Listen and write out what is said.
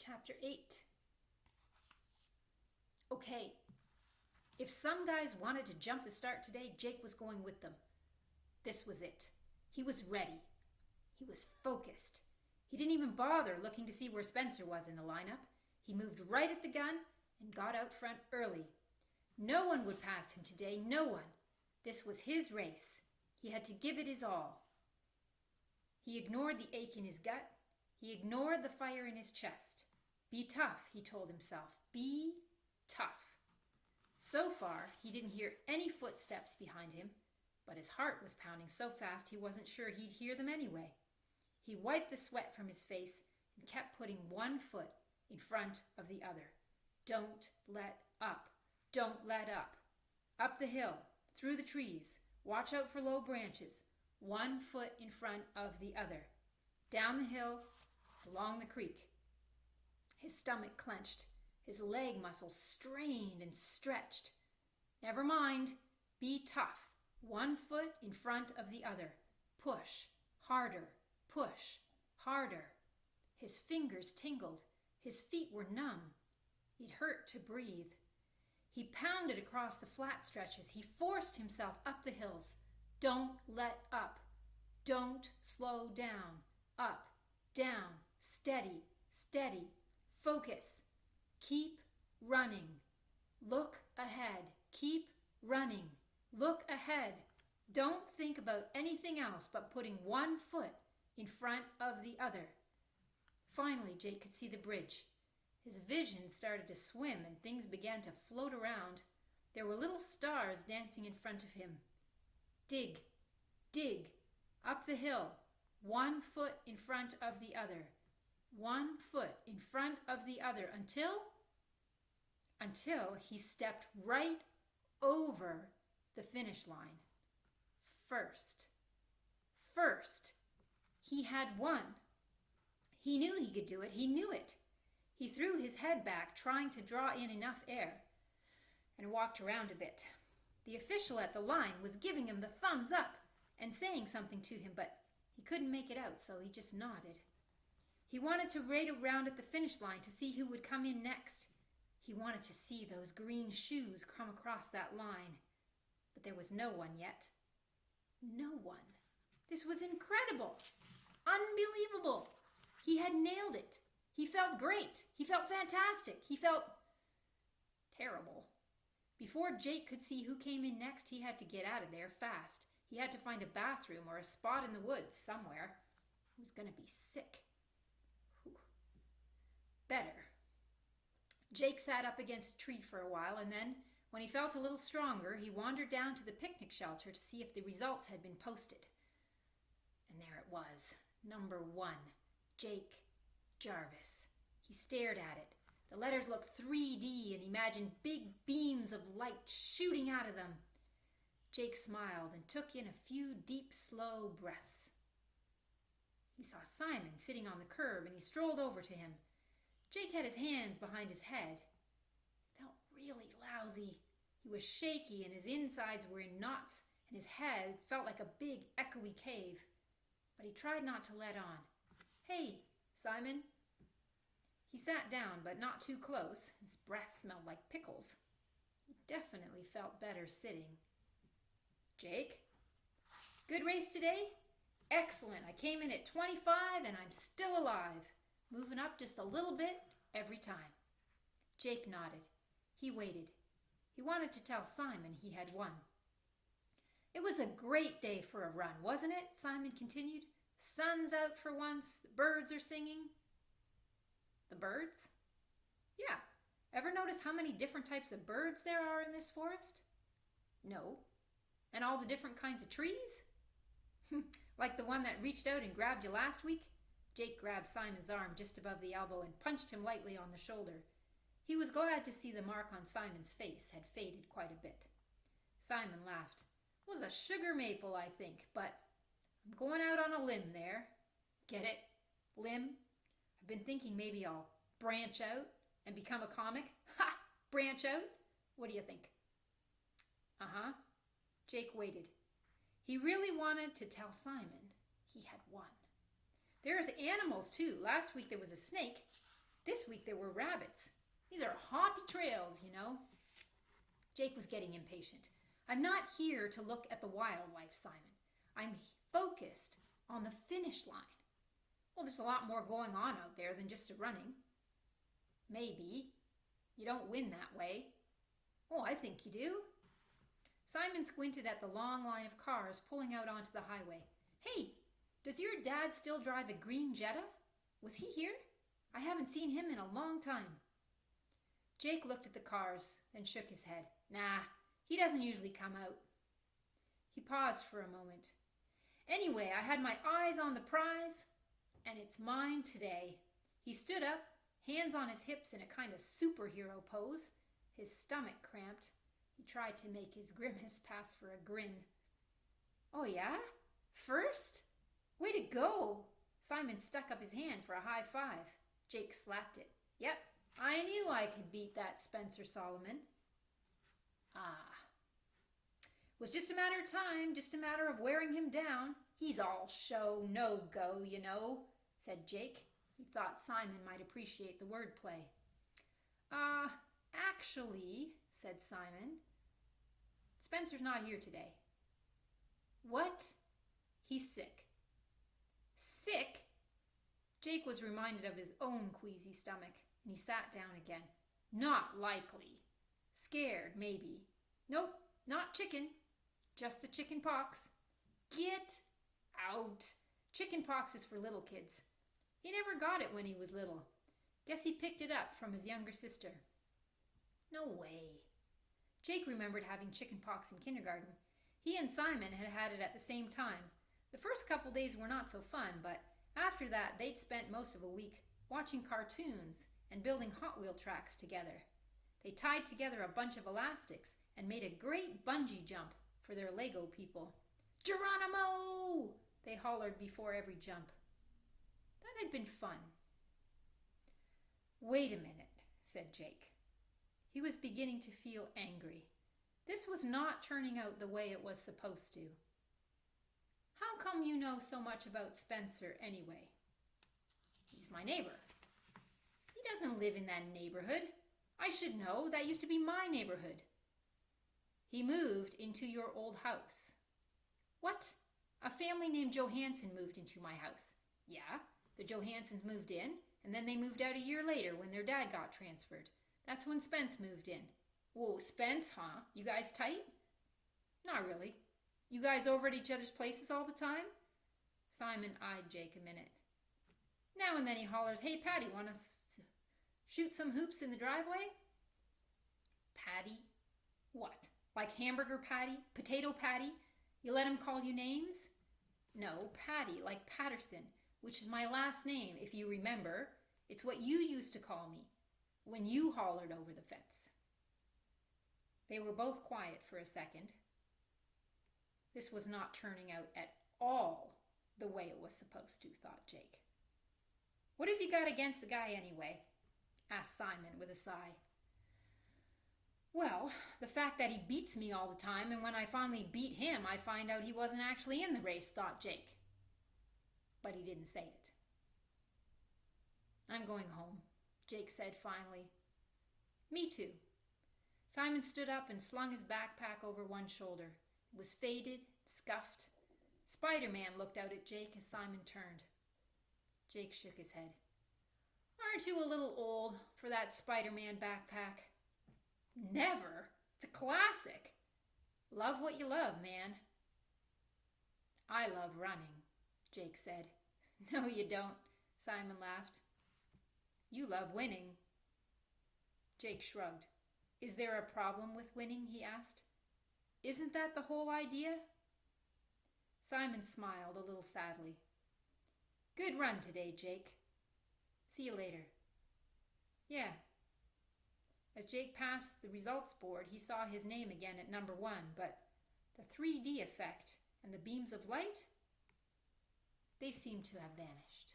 Chapter 8. Okay, if some guys wanted to jump the start today, Jake was going with them. This was it. He was ready. He was focused. He didn't even bother looking to see where Spencer was in the lineup. He moved right at the gun and got out front early. No one would pass him today, no one. This was his race. He had to give it his all. He ignored the ache in his gut. He ignored the fire in his chest. Be tough, he told himself. Be tough. So far, he didn't hear any footsteps behind him, but his heart was pounding so fast he wasn't sure he'd hear them anyway. He wiped the sweat from his face and kept putting one foot in front of the other. Don't let up. Don't let up. Up the hill, through the trees. Watch out for low branches. One foot in front of the other. Down the hill, along the creek. His stomach clenched. His leg muscles strained and stretched. Never mind. Be tough. One foot in front of the other. Push. Harder. Push. Harder. His fingers tingled. His feet were numb. It hurt to breathe. He pounded across the flat stretches. He forced himself up the hills. Don't let up. Don't slow down. Up. Down. Steady. Steady. Focus. Keep running. Look ahead. Keep running. Look ahead. Don't think about anything else but putting one foot in front of the other. Finally, Jake could see the bridge. His vision started to swim and things began to float around. There were little stars dancing in front of him. Dig. Dig. Up the hill. One foot in front of the other. One foot in front of the other until he stepped right over the finish line. First. He had won. He knew he could do it. He knew it. He threw his head back, trying to draw in enough air, and walked around a bit. The official at the line was giving him the thumbs up and saying something to him, but he couldn't make it out, so he just nodded. He wanted to raid around at the finish line to see who would come in next. He wanted to see those green shoes come across that line. But there was no one yet. No one. This was incredible. Unbelievable. He had nailed it. He felt great. He felt fantastic. He felt terrible. Before Jake could see who came in next, he had to get out of there fast. He had to find a bathroom or a spot in the woods somewhere. He was going to be sick. Better. Jake sat up against a tree for a while, and then, when he felt a little stronger, he wandered down to the picnic shelter to see if the results had been posted. And there it was. Number 1. Jake Jarvis. He stared at it. The letters looked 3D and imagined big beams of light shooting out of them. Jake smiled and took in a few deep, slow breaths. He saw Simon sitting on the curb, and he strolled over to him. Jake had his hands behind his head. It felt really lousy. He was shaky and his insides were in knots and his head felt like a big echoey cave. But he tried not to let on. Hey, Simon. He sat down, but not too close. His breath smelled like pickles. He definitely felt better sitting. Jake? Good race today? Excellent. I came in at 25 and I'm still alive. Moving up just a little bit every time. Jake nodded. He waited. He wanted to tell Simon he had won. It was a great day for a run, wasn't it? Simon continued. The sun's out for once. The birds are singing. The birds? Yeah. Ever notice how many different types of birds there are in this forest? No. And all the different kinds of trees? Like the one that reached out and grabbed you last week? Jake grabbed Simon's arm just above the elbow and punched him lightly on the shoulder. He was glad to see the mark on Simon's face had faded quite a bit. Simon laughed. It was a sugar maple, I think, but I'm going out on a limb there. Get it? Limb? I've been thinking maybe I'll branch out and become a comic. Ha! Branch out? What do you think? Uh-huh. Jake waited. He really wanted to tell Simon he had won. There's animals, too. Last week there was a snake. This week there were rabbits. These are hoppy trails, you know. Jake was getting impatient. I'm not here to look at the wildlife, Simon. I'm focused on the finish line. Well, there's a lot more going on out there than just a running. Maybe. You don't win that way. Oh, I think you do. Simon squinted at the long line of cars pulling out onto the highway. Hey, does your dad still drive a green Jetta? Was he here? I haven't seen him in a long time. Jake looked at the cars, then shook his head. Nah, he doesn't usually come out. He paused for a moment. Anyway, I had my eyes on the prize, and it's mine today. He stood up, hands on his hips in a kind of superhero pose. His stomach cramped. He tried to make his grimace pass for a grin. Oh yeah? First? Way to go! Simon stuck up his hand for a high five. Jake slapped it. Yep, I knew I could beat that Spencer Solomon. Was just a matter of time, just a matter of wearing him down. He's all show, no go, you know, said Jake. He thought Simon might appreciate the wordplay. Actually, said Simon, Spencer's not here today. What? He's sick. Sick? Jake was reminded of his own queasy stomach, and he sat down again. Not likely. Scared, maybe. Nope, not chicken. Just the chicken pox. Get out. Chicken pox is for little kids. He never got it when he was little. Guess he picked it up from his younger sister. No way. Jake remembered having chicken pox in kindergarten. He and Simon had it at the same time. The first couple days were not so fun, but after that they'd spent most of a week watching cartoons and building Hot Wheel tracks together. They tied together a bunch of elastics and made a great bungee jump for their Lego people. Geronimo! They hollered before every jump. That had been fun. Wait a minute, said Jake. He was beginning to feel angry. This was not turning out the way it was supposed to. How come you know so much about Spencer anyway? He's my neighbor. He doesn't live in that neighborhood. I should know. That used to be my neighborhood. He moved into your old house. What? A family named Johansson moved into my house. Yeah, the Johanssons moved in, and then they moved out a year later when their dad got transferred. That's when Spence moved in. Whoa, Spence, huh? You guys tight? Not really. You guys over at each other's places all the time? Simon eyed Jake a minute. Now and then he hollers, hey, Patty, want to shoot some hoops in the driveway? Patty? What? Like hamburger patty? Potato patty? You let him call you names? No, Patty, like Patterson, which is my last name, if you remember. It's what you used to call me when you hollered over the fence. They were both quiet for a second. This was not turning out at all the way it was supposed to, thought Jake. What have you got against the guy anyway? Asked Simon with a sigh. Well, the fact that he beats me all the time, and when I finally beat him, I find out he wasn't actually in the race, thought Jake. But he didn't say it. I'm going home, Jake said finally. Me too. Simon stood up and slung his backpack over one shoulder. It was faded, scuffed. Spider-Man looked out at Jake as Simon turned. Jake shook his head. Aren't you a little old for that Spider-Man backpack? Never. It's a classic. Love what you love, man. I love running, Jake said. No, you don't, Simon laughed. You love winning. Jake shrugged. Is there a problem with winning, he asked. Isn't that the whole idea? Simon smiled a little sadly. Good run today, Jake. See you later. Yeah. As Jake passed the results board, he saw his name again at number 1, but the 3D effect and the beams of light, they seemed to have vanished.